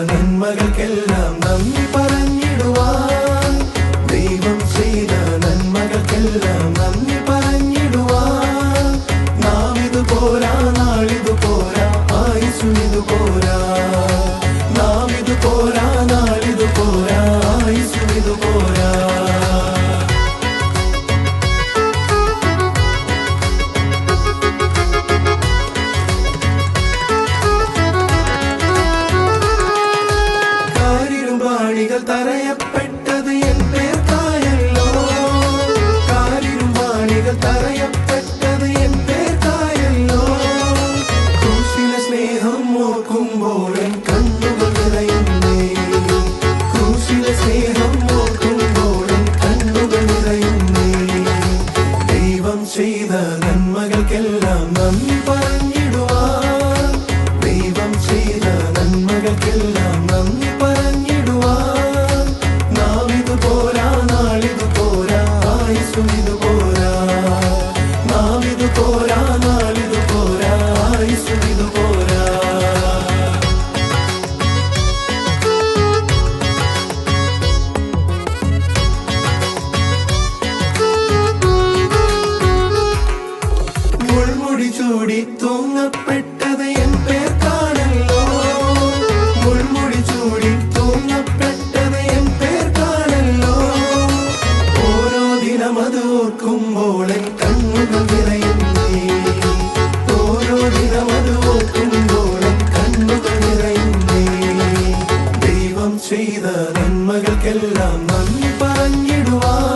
നന്മകൾക്കെല്ലാം നന്ദി പറഞ്ഞിടുവാൻ, ദൈവം ചെയ്ത നന്മകൾക്കെല്ലാം നന്ദി പറഞ്ഞിടുവാൻ. നാവിതു പോരാ, നാളിതു പോരാ, ആയുസ്സുമിതു പോരാ. നാവിതു പോരാ, നാളിതു പോരാ, ആയുസ്സുമിതു പോരാ. തറയപ്പെട്ടത് എൻ പേർക്കായല്ലോ, കാരിരുമ്പാണികൾ തറയപ്പെട്ടത് എൻ പേർക്കായല്ലോ. ക്രൂശിലെ സ്നേഹം ഓർക്കുമ്പോൾ എൻ കണ്ണുകൾ നിറയുന്നേ, ക്രൂശിലെ സ്നേഹം ഓർക്കുമ്പോൾ എൻ കണ്ണുകൾ നിറയുന്നേ. ദൈവം ചെയ്ത നന്മകൾക്കെല്ലാം നന്ദി പറഞ്ഞിടുവാൻ, ദൈവം ചെയ്ത നന്മകൾക്കെല്ലാം നന്ദി പറഞ്ഞിടുവാൻ. നാവിതു പോരാ, നാളിതു പോരാ, ആയുസ്സുമിതു പോരാ. നാവിതു പോരാ, നാളിതു പോരാ, ആയുസ്സുമിതു പോരാ. മുൾമുടി ചൂടി തൂങ്ങപ്പെട്ടത് എൻ പേർക്കാണല്ലോ, മുൾമുടി ചൂടി തൂങ്ങപ്പെട്ടത് എൻ പേർക്കാണല്ലോ. ഓരോ ദിനം അത് ഓർക്കുമ്പോൾ എൻ കണ്ണുകൾ നിറയുന്നേ, ഓരോ ദിനം അത് ഓർക്കുമ്പോൾ എൻ കണ്ണുകൾ നിറയുന്നേ. ദൈവം ചെയ്ത നന്മകൾക്കെല്ലാം നന്ദി പറഞ്ഞിടുവാൻ,